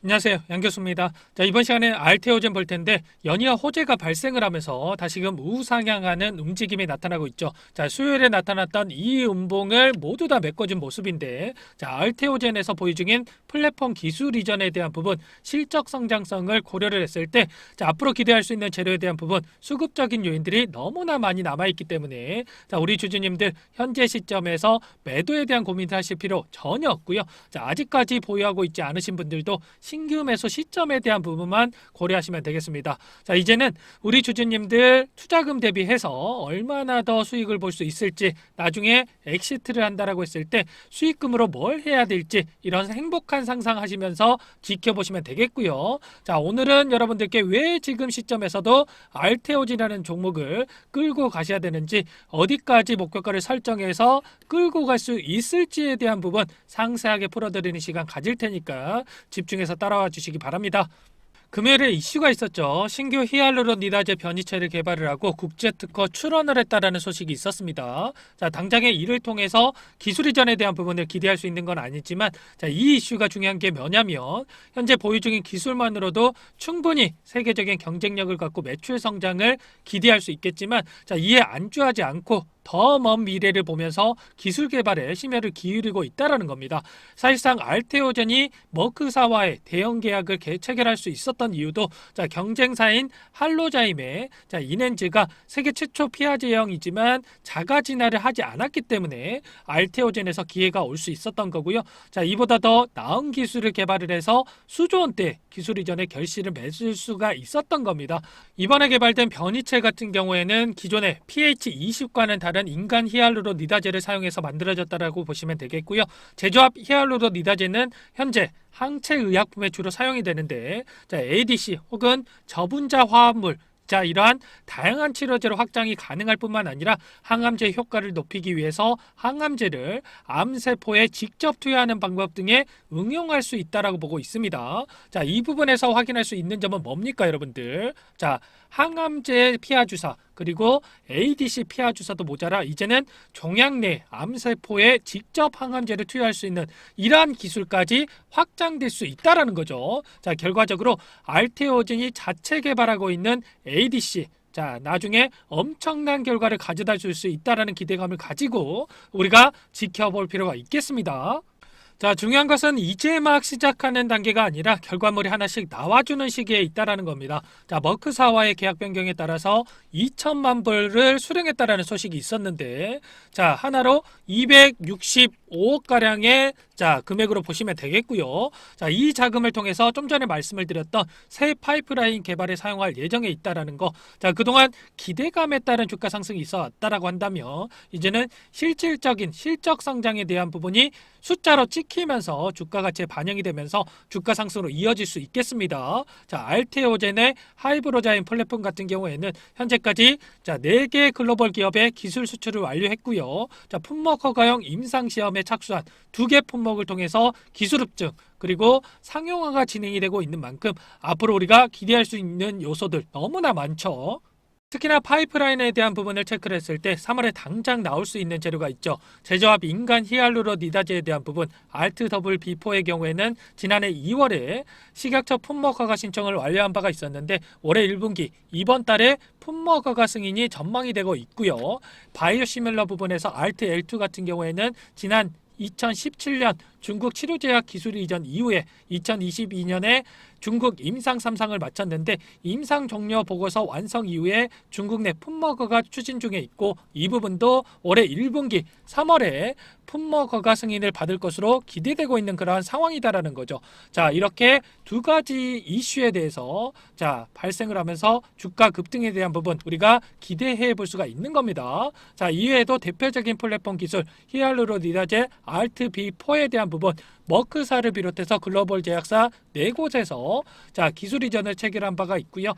안녕하세요. 양 교수입니다. 자, 이번 시간에 알테오젠 볼 텐데 연이어 호재가 발생을 하면서 다시금 우상향하는 움직임이 나타나고 있죠. 자, 수요일에 나타났던 이 음봉을 모두 다 메꿔준 모습인데, 자, 알테오젠에서 보유 중인 플랫폼 기술 이전에 대한 부분, 실적 성장성을 고려를 했을 때, 자, 앞으로 기대할 수 있는 재료에 대한 부분, 수급적인 요인들이 너무나 많이 남아있기 때문에, 자, 우리 주주님들 현재 시점에서 매도에 대한 고민을 하실 필요 전혀 없고요. 자, 아직까지 보유하고 있지 않으신 분들도 신규 매수 시점에 대한 부분만 고려하시면 되겠습니다. 자, 이제는 우리 주주님들 투자금 대비해서 얼마나 더 수익을 볼 수 있을지, 나중에 엑시트를 한다라고 했을 때 수익금으로 뭘 해야 될지, 이런 행복한 상상하시면서 지켜보시면 되겠고요. 자, 오늘은 여러분들께 왜 지금 시점에서도 알테오지라는 종목을 끌고 가셔야 되는지, 어디까지 목표가를 설정해서 끌고 갈 수 있을지에 대한 부분 상세하게 풀어드리는 시간 가질 테니까 집중해서 따라와 주시기 바랍니다. 금요일에 이슈가 있었죠. 신규 히알루론니다제 변이체를 개발을 하고 국제특허 출원을 했다라는 소식이 있었습니다. 자, 당장에 이를 통해서 기술 이전에 대한 부분을 기대할 수 있는 건 아니지만, 자, 이 이슈가 중요한 게 뭐냐면, 현재 보유 중인 기술만으로도 충분히 세계적인 경쟁력을 갖고 매출 성장을 기대할 수 있겠지만, 자, 이에 안주하지 않고 더 먼 미래를 보면서 기술 개발에 심혈을 기울이고 있다는 겁니다. 사실상 알테오젠이 머크사와의 대형 계약을 체결할 수 있었던 이유도, 자, 경쟁사인 할로자임의 이넨즈가 세계 최초 피하제형이지만 자가 진화를 하지 않았기 때문에 알테오젠에서 기회가 올 수 있었던 거고요. 자, 이보다 더 나은 기술을 개발을 해서 수조 원대 기술 이전의 결실을 맺을 수가 있었던 겁니다. 이번에 개발된 변이체 같은 경우에는 기존의 pH20과는 다른 인간 히알루론니다제를 사용해서 만들어졌다고 보시면 되겠고요. 제조합 히알루론니다제는 현재 항체 의약품에 주로 사용이 되는데, 자, ADC 혹은 저분자 화합물, 자, 이러한 다양한 치료제로 확장이 가능할 뿐만 아니라 항암제 효과를 높이기 위해서 항암제를 암세포에 직접 투여하는 방법 등에 응용할 수 있다라고 보고 있습니다. 자, 이 부분에서 확인할 수 있는 점은 뭡니까, 여러분들? 자, 항암제 피하 주사, 그리고 ADC 피하 주사도 모자라 이제는 종양 내 암세포에 직접 항암제를 투여할 수 있는 이러한 기술까지 확장될 수 있다라는 거죠. 자, 결과적으로 알테오젠이 자체 개발하고 있는 ADC, 자, 나중에 엄청난 결과를 가져다 줄 수 있다라는 기대감을 가지고 우리가 지켜볼 필요가 있겠습니다. 자, 중요한 것은 이제 막 시작하는 단계가 아니라 결과물이 하나씩 나와주는 시기에 있다라는 겁니다. 자, 머크사와의 계약 변경에 따라서 2천만 불을 수령했다라는 소식이 있었는데, 자, 하나로 265억가량의 자, 금액으로 보시면 되겠고요. 자, 이 자금을 통해서 좀 전에 말씀을 드렸던 새 파이프라인 개발에 사용할 예정에 있다라는 거. 자, 그동안 기대감에 따른 주가 상승이 있어 왔다라고 한다면, 이제는 실질적인 실적 성장에 대한 부분이 숫자로 찍히면서 주가 가치에 반영이 되면서 주가 상승으로 이어질 수 있겠습니다. 자, 알테오젠의 하이브로자인 플랫폼 같은 경우에는 현재까지 자, 4개 글로벌 기업의 기술 수출을 완료했고요. 자, 품목 허가형 임상 시험에 착수한 2개 품목을 통해서 기술 흡증, 그리고 상용화가 진행이 되고 있는 만큼 앞으로 우리가 기대할 수 있는 요소들 너무나 많죠. 특히나 파이프라인에 대한 부분을 체크를 했을 때 3월에 당장 나올 수 있는 재료가 있죠. 제조합 인간 히알루론니다제에 대한 부분, 알트WB4의 경우에는 지난해 2월에 식약처 품목허가 신청을 완료한 바가 있었는데, 올해 1분기 이번 달에 품목허가 승인이 전망이 되고 있고요. 바이오시밀러 부분에서 알트L2 같은 경우에는 지난 2017년 중국 치료제약 기술 이전 이후에 2022년에 중국 임상 3상을 마쳤는데, 임상 종료 보고서 완성 이후에 중국 내 품목허가 추진 중에 있고, 이 부분도 올해 1분기 3월에 품목허가 승인을 받을 것으로 기대되고 있는 그러한 상황이다라는 거죠. 자, 이렇게 두 가지 이슈에 대해서 자, 발생을 하면서 주가 급등에 대한 부분 우리가 기대해 볼 수가 있는 겁니다. 자, 이외에도 대표적인 플랫폼 기술 히알루론니다제 알트B4에 대한 부분, 머크사를 비롯해서 글로벌 제약사 4곳에서 자, 기술 이전을 체결한 바가 있고요.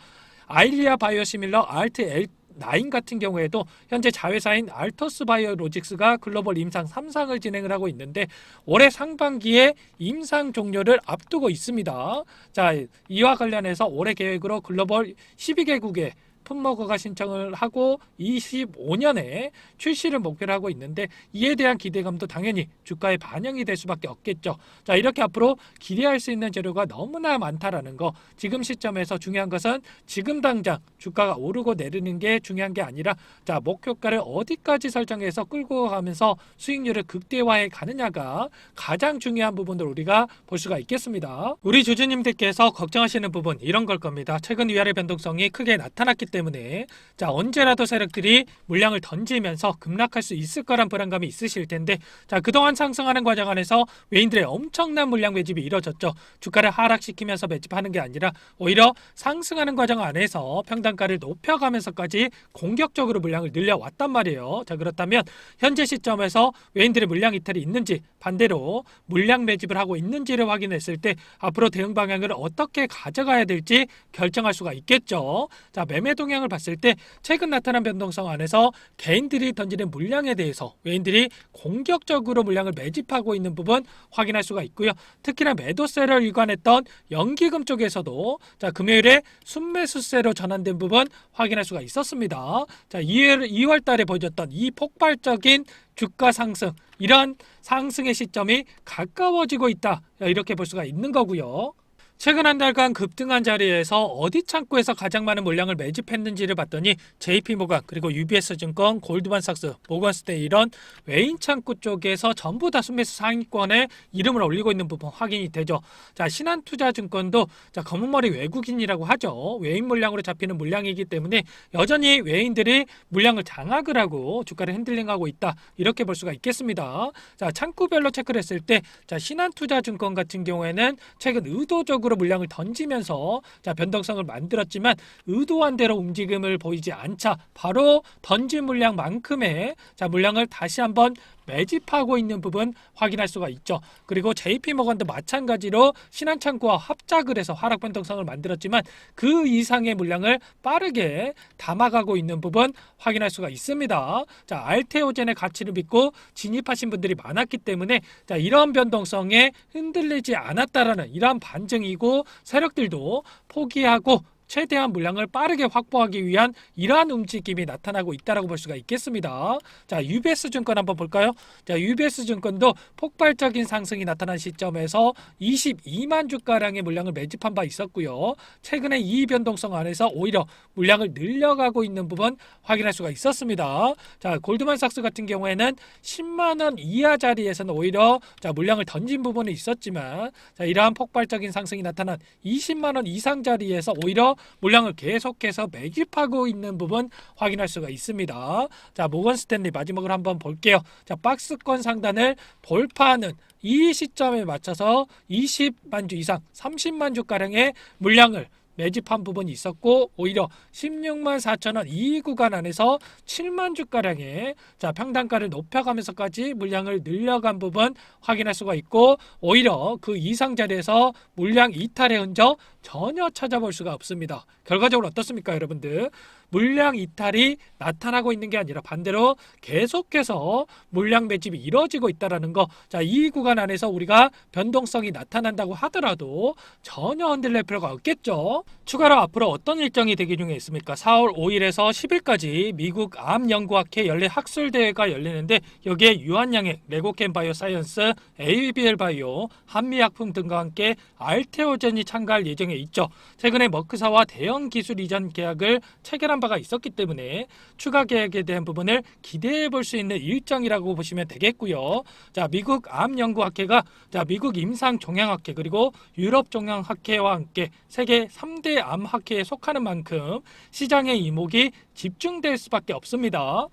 아일리아 바이오시밀러 알트L9 같은 경우에도 현재 자회사인 알토스 바이오로직스가 글로벌 임상 3상을 진행을 하고 있는데, 올해 상반기에 임상 종료를 앞두고 있습니다. 자, 이와 관련해서 올해 계획으로 글로벌 12개국의 풋머거가 신청을 하고 25년에 출시를 목표로 하고 있는데 이에 대한 기대감도 당연히 주가에 반영이 될 수밖에 없겠죠. 자, 이렇게 앞으로 기대할 수 있는 재료가 너무나 많다라는 거. 지금 시점에서 중요한 것은 지금 당장 주가가 오르고 내리는 게 중요한 게 아니라 자, 목표가를 어디까지 설정해서 끌고 가면서 수익률을 극대화해 가느냐가 가장 중요한 부분으로 우리가 볼 수가 있겠습니다. 우리 주주님들께서 걱정하시는 부분 이런 걸 겁니다. 최근 위아래 변동성이 크게 나타났기 때문에 자, 언제라도 세력들이 물량을 던지면서 급락할 수 있을 거란 불안감이 있으실 텐데 자, 그동안 상승하는 과정 안에서 외인들의 엄청난 물량 매집이 이뤄졌죠. 주가를 하락시키면서 매집하는 게 아니라 오히려 상승하는 과정 안에서 평단가를 높여가면서까지 공격적으로 물량을 늘려왔단 말이에요. 자, 그렇다면 현재 시점에서 외인들의 물량 이탈이 있는지 반대로 물량 매집을 하고 있는지를 확인했을 때 앞으로 대응 방향을 어떻게 가져가야 될지 결정할 수가 있겠죠. 자, 매매 동향을 봤을 때 최근 나타난 변동성 안에서 개인들이 던지는 물량에 대해서 외인들이 공격적으로 물량을 매집하고 있는 부분 확인할 수가 있고요. 특히나 매도세를 일관했던 연기금 쪽에서도 자, 금요일에 순매수세로 전환된 부분 확인할 수가 있었습니다. 자, 2월 달에 보여줬던 이 폭발적인 주가 상승, 이런 상승의 시점이 가까워지고 있다, 이렇게 볼 수가 있는 거고요. 최근 한 달간 급등한 자리에서 어디 창구에서 가장 많은 물량을 매집했는지를 봤더니 JP모간 그리고 UBS증권, 골드만삭스, 모건스테이 이런 외인 창구 쪽에서 전부 다 순매수 상위권에 이름을 올리고 있는 부분 확인이 되죠. 자, 신한투자증권도 자, 검은머리 외국인이라고 하죠. 외인 물량으로 잡히는 물량이기 때문에 여전히 외인들이 물량을 장악을 하고 주가를 핸들링하고 있다, 이렇게 볼 수가 있겠습니다. 자, 창구별로 체크를 했을 때 자, 신한투자증권 같은 경우에는 최근 의도적으로 물량을 던지면서 자, 변동성을 만들었지만 의도한 대로 움직임을 보이지 않자 바로 던진 물량만큼의 자, 물량을 다시 한번 매집하고 있는 부분 확인할 수가 있죠. 그리고 JP모건도 마찬가지로 신한창구와 합작을 해서 하락 변동성을 만들었지만 그 이상의 물량을 빠르게 담아가고 있는 부분 확인할 수가 있습니다. 자, 알테오젠의 가치를 믿고 진입하신 분들이 많았기 때문에 자, 이런 변동성에 흔들리지 않았다라는 이러한 반증이고 세력들도 포기하고 최대한 물량을 빠르게 확보하기 위한 이러한 움직임이 나타나고 있다고 볼 수가 있겠습니다. 자, UBS증권 한번 볼까요? 자, UBS증권도 폭발적인 상승이 나타난 시점에서 22만 주가량의 물량을 매집한 바 있었고요. 최근에 이 변동성 안에서 오히려 물량을 늘려가고 있는 부분 확인할 수가 있었습니다. 자, 골드만삭스 같은 경우에는 10만 원 이하 자리에서는 오히려 자, 물량을 던진 부분이 있었지만 자, 이러한 폭발적인 상승이 나타난 20만 원 이상 자리에서 오히려 물량을 계속해서 매집하고 있는 부분 확인할 수가 있습니다. 자, 모건스탠리 마지막으로 한번 볼게요. 자, 박스권 상단을 돌파하는 이 시점에 맞춰서 20만 주 이상 30만 주가량의 물량을 매집한 부분이 있었고 오히려 16만 4천 원 이 구간 안에서 7만 주가량의 자, 평단가를 높여가면서까지 물량을 늘려간 부분 확인할 수가 있고 오히려 그 이상 자리에서 물량 이탈의 흔적 전혀 찾아볼 수가 없습니다. 결과적으로 어떻습니까, 여러분들? 물량 이탈이 나타나고 있는 게 아니라 반대로 계속해서 물량 매집이 이루어지고 있다는 거. 자, 이 구간 안에서 우리가 변동성이 나타난다고 하더라도 전혀 흔들릴 필요가 없겠죠. 추가로 앞으로 어떤 일정이 대기 중에 있습니까? 4월 5일에서 10일까지 미국 암연구학회 연례 학술대회가 열리는데 여기에 유한양액, 레고캠 바이오사이언스, ABL 바이오, 한미약품 등과 함께 알테오젠이 참가할 예정에 있죠. 최근에 머크사와 대형 기술 이전 계약을 체결한 바가 있었기 때문에 추가 계약에 대한 부분을 기대해 볼 수 있는 일정이라고 보시면 되겠고요. 자, 미국 암연구학회가 자, 미국 임상종양학회 그리고 유럽종양학회와 함께 세계 3대 암학회에 속하는 만큼 시장의 이목이 집중될 수밖에 없습니다.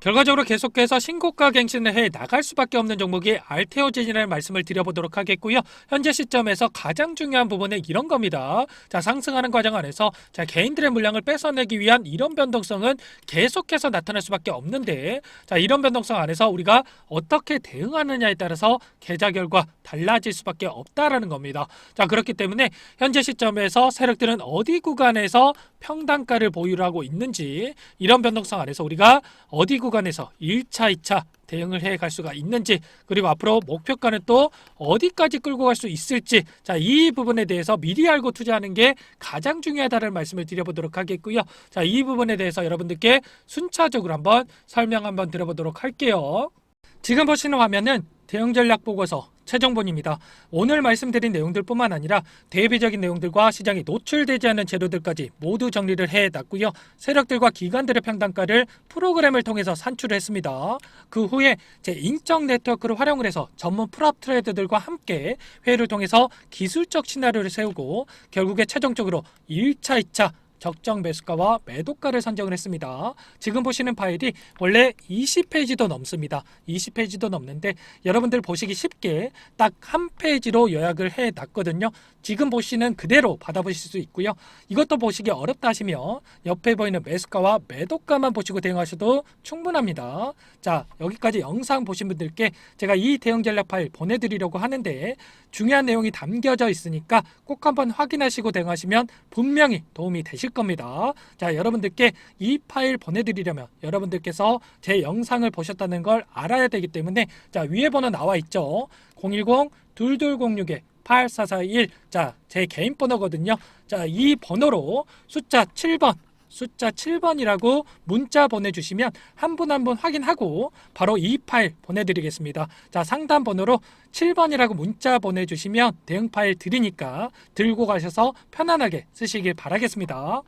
결과적으로 계속해서 신고가 갱신을 해 나갈 수밖에 없는 종목이 알테오젠이라는 말씀을 드려보도록 하겠고요. 현재 시점에서 가장 중요한 부분은 이런 겁니다. 자, 상승하는 과정 안에서 자, 개인들의 물량을 뺏어내기 위한 이런 변동성은 계속해서 나타날 수밖에 없는데 자, 이런 변동성 안에서 우리가 어떻게 대응하느냐에 따라서 계좌 결과 달라질 수밖에 없다라는 겁니다. 자, 그렇기 때문에 현재 시점에서 세력들은 어디 구간에서 평단가를 보유를 하고 있는지 이런 변동성 안에서 우리가 어디 구간에서 1차, 2차 대응을 해 갈 수가 있는지, 그리고 앞으로 목표가는 또 어디까지 끌고 갈 수 있을지, 자, 이 부분에 대해서 미리 알고 투자하는 게 가장 중요하다는 말씀을 드려보도록 하겠고요. 자, 이 부분에 대해서 여러분들께 순차적으로 한번 설명 한번 드려보도록 할게요. 지금 보시는 화면은 대응 전략 보고서 최정본입니다. 오늘 말씀드린 내용들뿐만 아니라 대비적인 내용들과 시장이 노출되지 않은 재료들까지 모두 정리를 해놨고요. 세력들과 기관들의 평단가를 프로그램을 통해서 산출을 했습니다. 그 후에 제 인적 네트워크를 활용을 해서 전문 프랍 트레이더들과 함께 회의를 통해서 기술적 시나리오를 세우고 결국에 최종적으로 1차, 2차 적정 매수가와 매도가를 선정을 했습니다. 지금 보시는 파일이 원래 20페이지도 넘습니다. 20페이지도 넘는데 여러분들 보시기 쉽게 딱 한 페이지로 요약을 해놨거든요. 지금 보시는 그대로 받아보실 수 있고요. 이것도 보시기 어렵다 하시면 옆에 보이는 매수가와 매도가만 보시고 대응하셔도 충분합니다. 자, 여기까지 영상 보신 분들께 제가 이 대응 전략 파일 보내드리려고 하는데 중요한 내용이 담겨져 있으니까 꼭 한번 확인하시고 대응하시면 분명히 도움이 되실 겁니다. 자, 여러분들께 이 파일 보내드리려면 여러분들께서 제 영상을 보셨다는 걸 알아야 되기 때문에 자, 위에 번호 나와 있죠. 010-2206-8441. 자, 제 개인 번호거든요. 자, 이 번호로 숫자 7번이라고 문자 보내주시면 한 분 한 분 확인하고 바로 이 파일 보내드리겠습니다. 자, 상담 번호로 7번이라고 문자 보내주시면 대응 파일 드리니까 들고 가셔서 편안하게 쓰시길 바라겠습니다.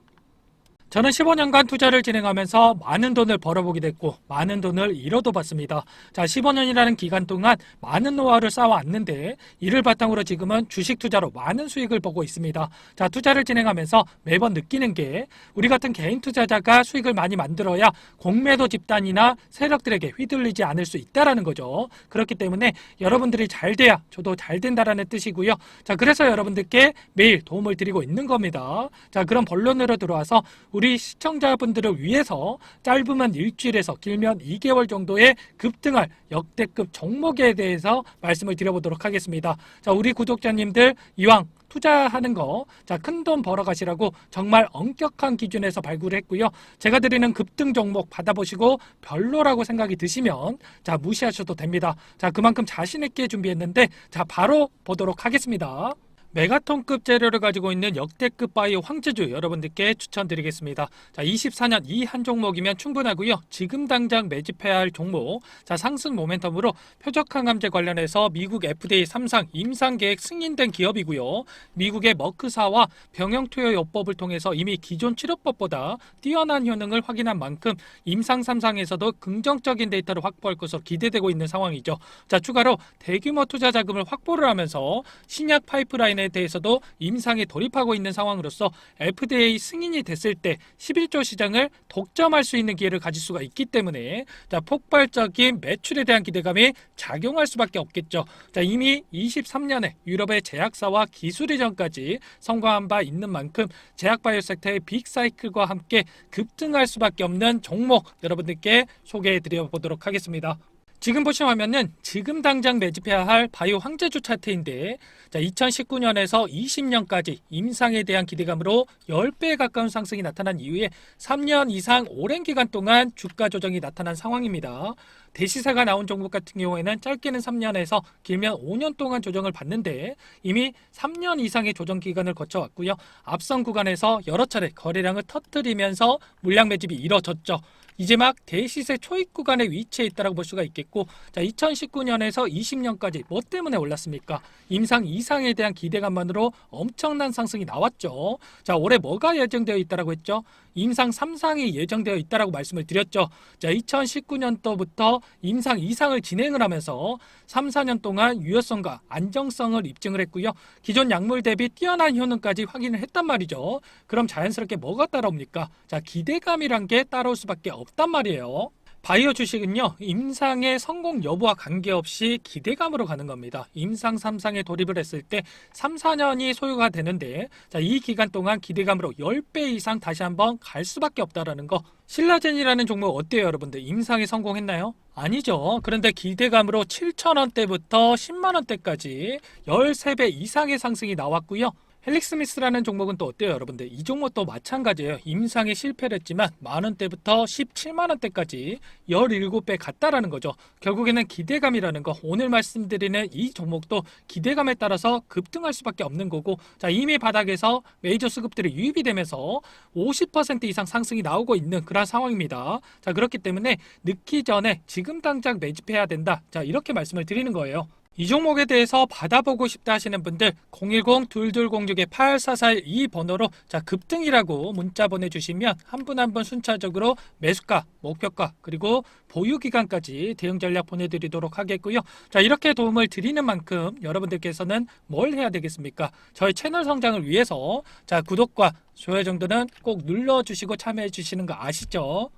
저는 15년간 투자를 진행하면서 많은 돈을 벌어보게 됐고 많은 돈을 잃어도 봤습니다. 자, 15년이라는 기간 동안 많은 노하우를 쌓아왔는데 이를 바탕으로 지금은 주식 투자로 많은 수익을 보고 있습니다. 자, 투자를 진행하면서 매번 느끼는 게 우리 같은 개인 투자자가 수익을 많이 만들어야 공매도 집단이나 세력들에게 휘둘리지 않을 수 있다라는 거죠. 그렇기 때문에 여러분들이 잘 돼야 저도 잘 된다라는 뜻이고요. 자, 그래서 여러분들께 매일 도움을 드리고 있는 겁니다. 자, 그럼 본론으로 들어와서 우리 시청자분들을 위해서 짧으면 일주일에서 길면 2개월 정도의 급등할 역대급 종목에 대해서 말씀을 드려보도록 하겠습니다. 자, 우리 구독자님들 이왕 투자하는 거, 자, 큰돈 벌어가시라고 정말 엄격한 기준에서 발굴을 했고요. 제가 드리는 급등 종목 받아보시고 별로라고 생각이 드시면 자, 무시하셔도 됩니다. 자, 그만큼 자신 있게 준비했는데 자, 바로 보도록 하겠습니다. 메가톤급 재료를 가지고 있는 역대급 바이오 황제주 여러분들께 추천드리겠습니다. 자, 24년 이 한 종목이면 충분하고요. 지금 당장 매집해야 할 종목. 자, 상승 모멘텀으로 표적 항암제 관련해서 미국 FDA 3상 임상 계획 승인된 기업이고요. 미국의 머크사와 병용 투여 요법을 통해서 이미 기존 치료법보다 뛰어난 효능을 확인한 만큼 임상 3상에서도 긍정적인 데이터를 확보할 것으로 기대되고 있는 상황이죠. 자, 추가로 대규모 투자 자금을 확보를 하면서 신약 파이프라인에 대해서도 임상에 돌입하고 있는 상황으로서 FDA 승인이 됐을 때 11조 시장을 독점할 수 있는 기회를 가질 수가 있기 때문에 자, 폭발적인 매출에 대한 기대감이 작용할 수밖에 없겠죠. 자, 이미 23년에 유럽의 제약사와 기술 이전까지 성공한 바 있는 만큼 제약바이오 섹터의 빅사이클과 함께 급등할 수밖에 없는 종목 여러분들께 소개해 드려 보도록 하겠습니다. 지금 보시는 화면은 지금 당장 매집해야 할 바이오 황제주 차트인데 자, 2019년에서 20년까지 임상에 대한 기대감으로 10배에 가까운 상승이 나타난 이후에 3년 이상 오랜 기간 동안 주가 조정이 나타난 상황입니다. 대시세가 나온 종목 같은 경우에는 짧게는 3년에서 길면 5년 동안 조정을 받는데 이미 3년 이상의 조정 기간을 거쳐왔고요. 앞선 구간에서 여러 차례 거래량을 터뜨리면서 물량 매집이 이뤄졌죠. 이제 막 대시세 초입 구간에 위치해 있다고 볼 수가 있겠고 자, 2019년에서 20년까지 뭐 때문에 올랐습니까? 임상 2상에 대한 기대감만으로 엄청난 상승이 나왔죠. 자, 올해 뭐가 예정되어 있다고 했죠? 임상 3상이 예정되어 있다고 말씀을 드렸죠. 자, 2019년도부터 임상 2상을 진행을 하면서 3, 4년 동안 유효성과 안정성을 입증을 했고요. 기존 약물 대비 뛰어난 효능까지 확인을 했단 말이죠. 그럼 자연스럽게 뭐가 따라옵니까? 자, 기대감이란 게 따라올 수밖에 없단 말이에요. 바이오 주식은요, 임상의 성공 여부와 관계없이 기대감으로 가는 겁니다. 임상 3상에 돌입을 했을 때 3, 4년이 소요가 되는데 자, 이 기간 동안 기대감으로 10배 이상 다시 한번 갈 수밖에 없다라는 거. 신라젠이라는 종목 어때요, 여러분들? 임상에 성공했나요? 아니죠. 그런데 기대감으로 7,000원대부터 10만원대까지 13배 이상의 상승이 나왔고요. 헬릭스미스라는 종목은 또 어때요, 여러분들? 이 종목도 마찬가지예요. 임상에 실패를 했지만 만원대부터 17만원대까지 17배 갔다라는 거죠. 결국에는 기대감이라는 거, 오늘 말씀드리는 이 종목도 기대감에 따라서 급등할 수밖에 없는 거고, 자, 이미 바닥에서 메이저 수급들이 유입이 되면서 50% 이상 상승이 나오고 있는 그런 상황입니다. 자, 그렇기 때문에 늦기 전에 지금 당장 매집해야 된다. 자, 이렇게 말씀을 드리는 거예요. 이 종목에 대해서 받아보고 싶다 하시는 분들 010-2206-8441 이 번호로 자, 급등이라고 문자 보내주시면 한 분 한 분 순차적으로 매수가, 목표가, 그리고 보유기간까지 대응 전략 보내드리도록 하겠고요. 자, 이렇게 도움을 드리는 만큼 여러분들께서는 뭘 해야 되겠습니까? 저희 채널 성장을 위해서 자, 구독과 좋아요 정도는 꼭 눌러주시고 참여해 주시는 거 아시죠?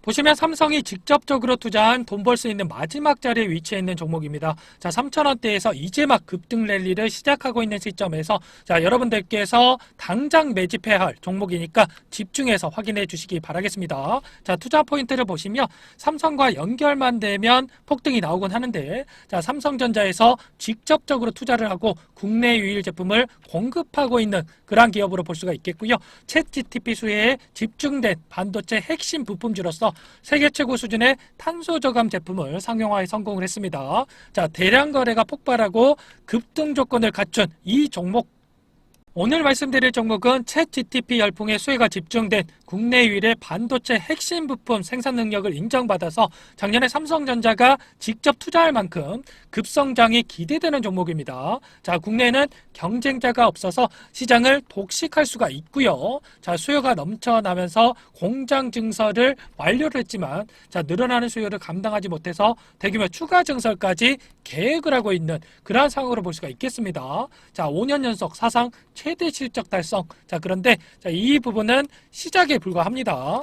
보시면 삼성이 직접적으로 투자한 돈 벌 수 있는 마지막 자리에 위치해 있는 종목입니다. 자, 3,000원대에서 이제 막 급등 랠리를 시작하고 있는 시점에서 자, 여러분들께서 당장 매집해야 할 종목이니까 집중해서 확인해 주시기 바라겠습니다. 자, 투자 포인트를 보시면 삼성과 연결만 되면 폭등이 나오곤 하는데 자, 삼성전자에서 직접적으로 투자를 하고 국내 유일 제품을 공급하고 있는 그러한 기업으로 볼 수가 있겠고요. 챗GPT 수혜에 집중된 반도체 핵심 부품주로서 세계 최고 수준의 탄소 저감 제품을 상용화에 성공을 했습니다. 자, 대량 거래가 폭발하고 급등 조건을 갖춘 이 종목, 오늘 말씀드릴 종목은 챗GPT 열풍의 수혜가 집중된 국내 유일의 반도체 핵심 부품 생산 능력을 인정받아서 작년에 삼성전자가 직접 투자할 만큼 급성장이 기대되는 종목입니다. 자, 국내에는 경쟁자가 없어서 시장을 독식할 수가 있고요. 자, 수요가 넘쳐나면서 공장 증설을 완료를 했지만 자, 늘어나는 수요를 감당하지 못해서 대규모 추가 증설까지 계획을 하고 있는 그러한 상황으로 볼 수가 있겠습니다. 자, 5년 연속 사상 최대 실적 달성. 자, 그런데 자, 이 부분은 시작에 불과합니다.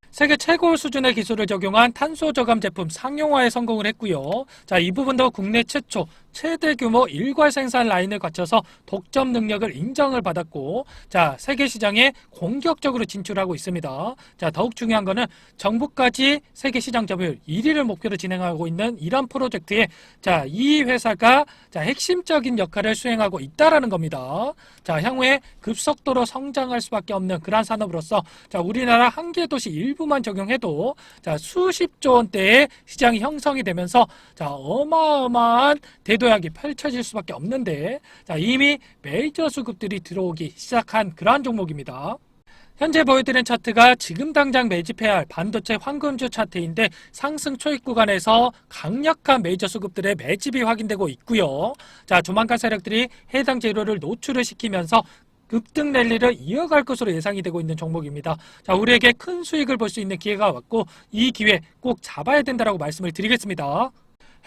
세계 최고 수준의 기술을 적용한 탄소 저감 제품 상용화에 성공을 했고요. 자, 이 부분도 국내 최초 최대 규모 일괄 생산 라인을 거쳐서 독점 능력을 인정을 받았고 자, 세계 시장에 공격적으로 진출하고 있습니다. 자, 더욱 중요한 거는 정부까지 세계 시장 점유율 1위를 목표로 진행하고 있는 이런 프로젝트에 자, 이 회사가 자, 핵심적인 역할을 수행하고 있다라는 겁니다. 자, 향후에 급속도로 성장할 수밖에 없는 그러한 산업으로서 자, 우리나라 한 개 도시 일부만 적용해도 자, 수십조 원대의 시장이 형성이 되면서 자, 어마어마한 대도약이 펼쳐질 수밖에 없는데 자, 이미 메이저 수급들이 들어오기 시작한 그러한 종목입니다. 현재 보여드린 차트가 지금 당장 매집해야 할 반도체 황금주 차트인데 상승 초입 구간에서 강력한 메이저 수급들의 매집이 확인되고 있고요. 자, 조만간 세력들이 해당 재료를 노출을 시키면서 급등 랠리를 이어갈 것으로 예상이 되고 있는 종목입니다. 자, 우리에게 큰 수익을 볼 수 있는 기회가 왔고 이 기회 꼭 잡아야 된다라고 말씀을 드리겠습니다.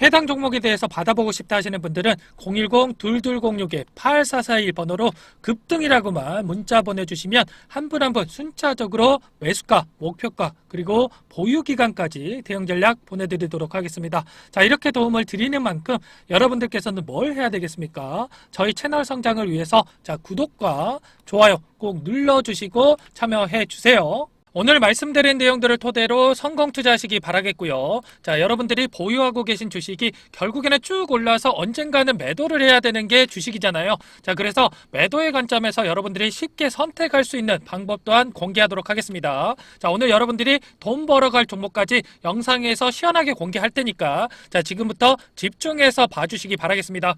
해당 종목에 대해서 받아보고 싶다 하시는 분들은 010-2206-8441 번호로 급등이라고만 문자 보내주시면 한 분 한 분 순차적으로 매수가, 목표가, 그리고 보유기간까지 대응 전략 보내드리도록 하겠습니다. 자, 이렇게 도움을 드리는 만큼 여러분들께서는 뭘 해야 되겠습니까? 저희 채널 성장을 위해서 자, 구독과 좋아요 꼭 눌러주시고 참여해 주세요. 오늘 말씀드린 내용들을 토대로 성공 투자하시기 바라겠고요. 자, 여러분들이 보유하고 계신 주식이 결국에는 쭉 올라서 언젠가는 매도를 해야 되는 게 주식이잖아요. 자, 그래서 매도의 관점에서 여러분들이 쉽게 선택할 수 있는 방법 또한 공개하도록 하겠습니다. 자, 오늘 여러분들이 돈 벌어갈 종목까지 영상에서 시원하게 공개할 테니까 자, 지금부터 집중해서 봐주시기 바라겠습니다.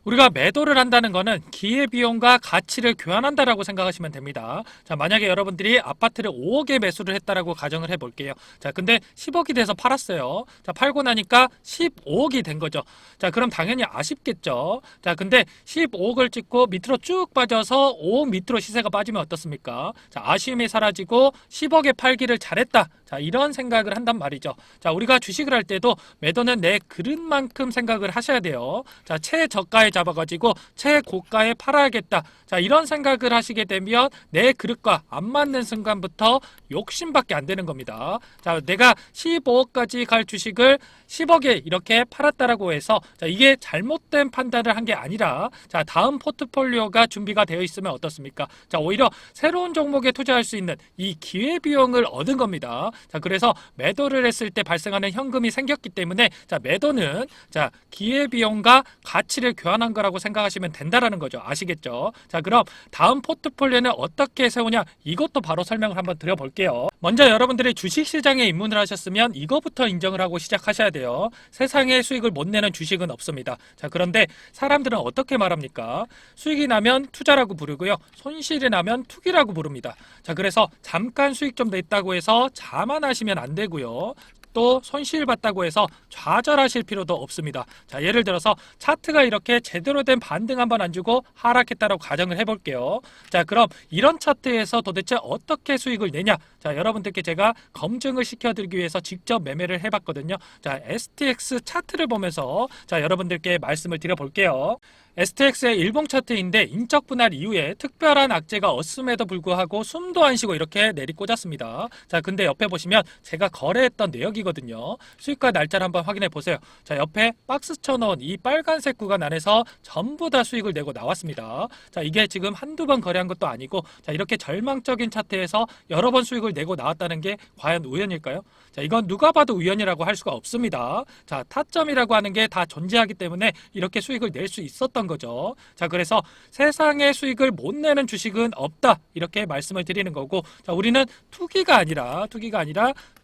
우리가 매도를 한다는 거는 기회비용과 가치를 교환한다라고 생각하시면 됩니다. 자, 만약에 여러분들이 아파트를 5억에 매수를 했다라고 가정을 해볼게요. 자, 근데 10억이 돼서 팔았어요. 자, 팔고 나니까 15억이 된 거죠. 자, 그럼 당연히 아쉽겠죠. 자, 근데 15억을 찍고 밑으로 쭉 빠져서 5억 밑으로 시세가 빠지면 어떻습니까? 자, 아쉬움이 사라지고 10억에 팔기를 잘했다. 자, 이런 생각을 한단 말이죠. 자, 우리가 주식을 할 때도 매도는 내 그릇만큼 생각을 하셔야 돼요. 자, 최저가에 잡아가지고 최고가에 팔아야겠다. 자, 이런 생각을 하시게 되면 내 그릇과 안 맞는 순간부터 욕심밖에 안 되는 겁니다. 자, 내가 15억까지 갈 주식을 10억에 이렇게 팔았다라고 해서 자, 이게 잘못된 판단을 한 게 아니라 자, 다음 포트폴리오가 준비가 되어 있으면 어떻습니까? 자, 오히려 새로운 종목에 투자할 수 있는 이 기회비용을 얻은 겁니다. 자, 그래서 매도를 했을 때 발생하는 현금이 생겼기 때문에 자, 매도는 자, 기회비용과 가치를 교환하는 안전한 거라고 생각하시면 된다라는 거죠. 아시겠죠? 자, 그럼 다음 포트폴리오는 어떻게 세우냐, 이것도 바로 설명을 한번 드려볼게요. 먼저 여러분들이 주식시장에 입문을 하셨으면 이거부터 인정을 하고 시작하셔야 돼요. 세상에 수익을 못 내는 주식은 없습니다. 자, 그런데 사람들은 어떻게 말합니까? 수익이 나면 투자라고 부르고요, 손실이 나면 투기라고 부릅니다. 자, 그래서 잠깐 수익 좀 냈다고 해서 자만하시면 안 되고요, 또 손실 봤다고 해서 좌절하실 필요도 없습니다. 자, 예를 들어서 차트가 이렇게 제대로 된 반등 한번 안 주고 하락했다라고 가정을 해볼게요. 자, 그럼 이런 차트에서 도대체 어떻게 수익을 내냐? 자, 여러분들께 제가 검증을 시켜드리기 위해서 직접 매매를 해봤거든요. 자, STX 차트를 보면서 자, 여러분들께 말씀을 드려볼게요. STX의 일봉 차트인데 인적 분할 이후에 특별한 악재가 없음에도 불구하고 숨도 안 쉬고 이렇게 내리꽂았습니다. 자, 근데 옆에 보시면 제가 거래했던 내역이거든요. 수익과 날짜를 한번 확인해 보세요. 자, 옆에 박스 쳐놓은 이 빨간색 구간 안에서 전부 다 수익을 내고 나왔습니다. 자, 이게 지금 한두 번 거래한 것도 아니고, 자, 이렇게 절망적인 차트에서 여러 번 수익을 내고 나왔다는 게 과연 우연일까요? 자, 이건 누가 봐도 우연이라고 할 수가 없습니다. 자, 타점이라고 하는 게 다 존재하기 때문에 이렇게 수익을 낼 수 있었던 거죠. 자, 그래서 세상에 수익을 못 내는 주식은 없다, 이렇게 말씀을 드리는 거고, 자, 우리는 투기가 아니라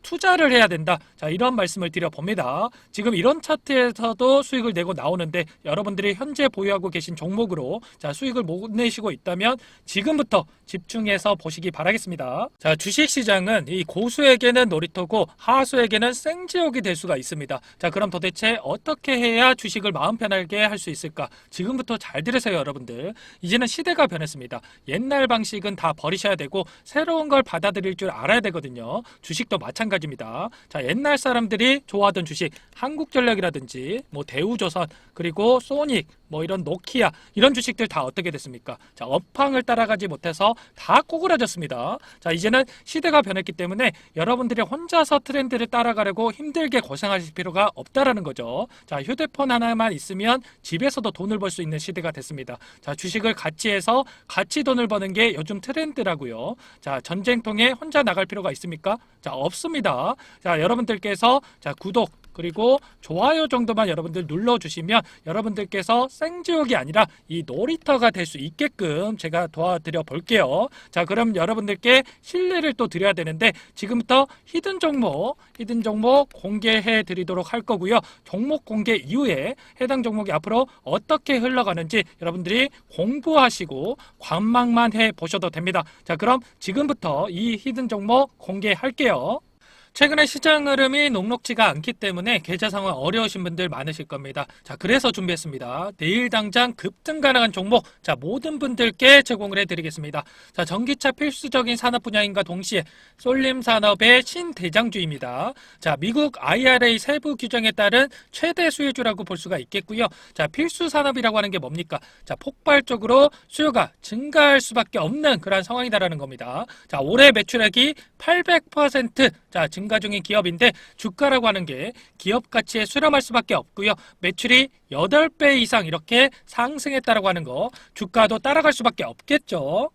투자를 해야 된다. 자, 이런 말씀을 드려봅니다. 지금 이런 차트에서도 수익을 내고 나오는데 여러분들이 현재 보유하고 계신 종목으로 자, 수익을 못 내시고 있다면 지금부터 집중해서 보시기 바라겠습니다. 자, 주식시장은 이 고수에게는 놀이터고 하수에게는 생지옥이 될 수가 있습니다. 자, 그럼 도대체 어떻게 해야 주식을 마음 편하게 할 수 있을까? 지금부터 잘 들으세요, 여러분들. 이제는 시대가 변했습니다. 옛날 방식은 다 버리셔야 되고 새로운 걸 받아들일 줄 알아야 되거든요. 주식도 마찬가지입니다. 자, 옛날 사람들이 좋아하던 주식, 한국전력이라든지 뭐 대우조선, 그리고 소닉, 뭐 이런 노키아, 이런 주식들 다 어떻게 됐습니까? 자, 업황을 따라가지 못해서 다 꼬그라졌습니다. 자, 이제는 시대가 변했기 때문에 여러분들이 혼자서 트렌드를 따라가려고 힘들게 고생하실 필요가 없다라는 거죠. 자, 휴대폰 하나만 있으면 집에서도 돈을 벌 수 있는 시대가 됐습니다. 자, 주식을 같이 해서 같이 돈을 버는 게 요즘 트렌드라고요. 자, 전쟁통에 혼자 나갈 필요가 있습니까? 자, 없습니다. 자, 여러분들께서 자, 구독 그리고 좋아요 정도만 여러분들 눌러주시면 여러분들께서 생지옥이 아니라 이 놀이터가 될 수 있게끔 제가 도와드려 볼게요. 자, 그럼 여러분들께 신뢰를 또 드려야 되는데 지금부터 히든 종목 공개해 드리도록 할 거고요. 종목 공개 이후에 해당 종목이 앞으로 어떻게 흘러가는지 여러분들이 공부하시고 관망만 해 보셔도 됩니다. 자, 그럼 지금부터 이 히든 종목 공개할게요. 최근에 시장 흐름이 녹록지가 않기 때문에 계좌 상황 어려우신 분들 많으실 겁니다. 자, 그래서 준비했습니다. 내일 당장 급등 가능한 종목, 자, 모든 분들께 제공을 해드리겠습니다. 자, 전기차 필수적인 산업 분야인가 동시에 쏠림 산업의 신대장주입니다. 자, 미국 IRA 세부 규정에 따른 최대 수혜주라고 볼 수가 있겠고요. 자, 필수 산업이라고 하는 게 뭡니까? 자, 폭발적으로 수요가 증가할 수밖에 없는 그런 상황이다라는 겁니다. 자, 올해 매출액이 800% 자, 증가 중인 기업인데 주가라고 하는 게 기업 가치에 수렴할 수밖에 없고요. 매출이 8배 이상 이렇게 상승했다라고 하는 거, 주가도 따라갈 수밖에 없겠죠.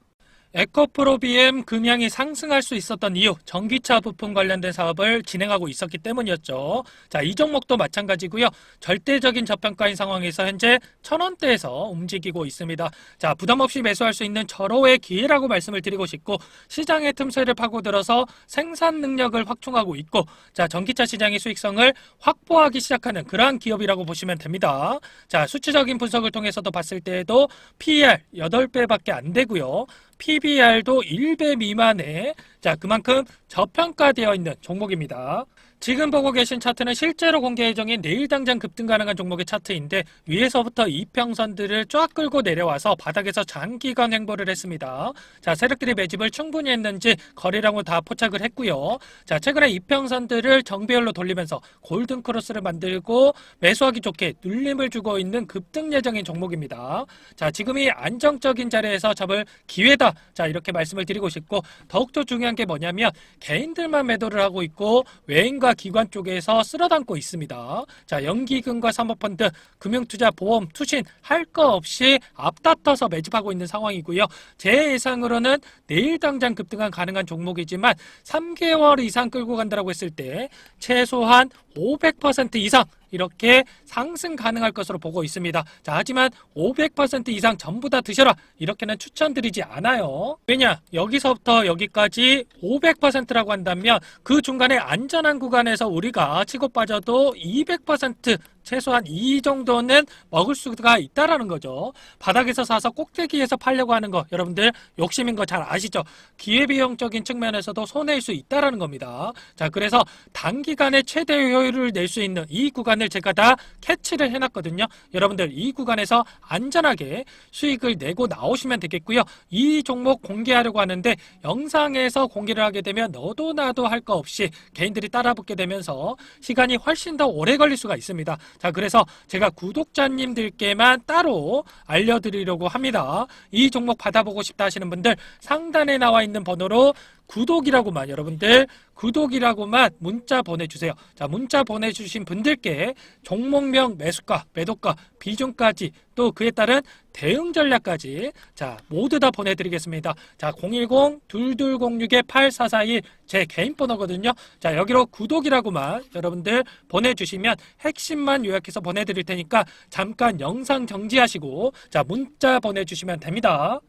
에코프로비엠 금양이 상승할 수 있었던 이유, 전기차 부품 관련된 사업을 진행하고 있었기 때문이었죠. 자, 이 종목도 마찬가지고요. 절대적인 저평가인 상황에서 현재 1,000원대에서 움직이고 있습니다. 자, 부담 없이 매수할 수 있는 절호의 기회라고 말씀을 드리고 싶고, 시장의 틈새를 파고들어서 생산 능력을 확충하고 있고, 자, 전기차 시장의 수익성을 확보하기 시작하는 그러한 기업이라고 보시면 됩니다. 자, 수치적인 분석을 통해서도 봤을 때에도 PER 8배밖에 안 되고요. PBR도 1배 미만에, 자, 그만큼 저평가되어 있는 종목입니다. 지금 보고 계신 차트는 실제로 공개 예정인 내일 당장 급등 가능한 종목의 차트인데 위에서부터 이평선들을 쫙 끌고 내려와서 바닥에서 장기간 횡보를 했습니다. 자, 세력들이 매집을 충분히 했는지 거래량은 다 포착을 했고요. 자, 최근에 이평선들을 정배열로 돌리면서 골든 크로스를 만들고 매수하기 좋게 눌림을 주고 있는 급등 예정인 종목입니다. 자, 지금이 안정적인 자리에서 잡을 기회다. 자, 이렇게 말씀을 드리고 싶고, 더욱더 중요한 게 뭐냐면 개인들만 매도를 하고 있고 외인과 기관 쪽에서 쓸어담고 있습니다. 자, 연기금과 사모펀드, 금융투자, 보험, 투신 할 거 없이 앞다퉈서 매집하고 있는 상황이고요. 제 예상으로는 내일 당장 급등한 가능한 종목이지만 3개월 이상 끌고 간다라고 했을 때 최소한 500% 이상 이렇게 상승 가능할 것으로 보고 있습니다. 자, 하지만 500% 이상 전부 다 드셔라 이렇게는 추천드리지 않아요. 왜냐? 여기서부터 여기까지 500%라고 한다면 그 중간에 안전한 구간에서 우리가 치고 빠져도 200% 최소한 이 정도는 먹을 수가 있다라는 거죠. 바닥에서 사서 꼭대기에서 팔려고 하는 거 여러분들 욕심인 거 잘 아시죠? 기회비용적인 측면에서도 손해일 수 있다라는 겁니다. 자, 그래서 단기간에 최대 효율을 낼 수 있는 이 구간을 제가 다 캐치를 해놨거든요. 여러분들 이 구간에서 안전하게 수익을 내고 나오시면 되겠고요. 이 종목 공개하려고 하는데 영상에서 공개를 하게 되면 너도 나도 할 거 없이 개인들이 따라붙게 되면서 시간이 훨씬 더 오래 걸릴 수가 있습니다. 자, 그래서 제가 구독자님들께만 따로 알려드리려고 합니다. 이 종목 받아보고 싶다 하시는 분들 상단에 나와 있는 번호로 구독이라고만 여러분들 구독이라고만 문자 보내주세요. 자, 문자 보내주신 분들께 종목명 매수가 매도가 비중까지 또 그에 따른 대응 전략까지 자 모두 다 보내드리겠습니다. 자, 010-2206-8441 제 개인 번호거든요. 자, 여기로 구독이라고만 여러분들 보내주시면 핵심만 요약해서 보내드릴 테니까 잠깐 영상 정지하시고 자 문자 보내주시면 됩니다.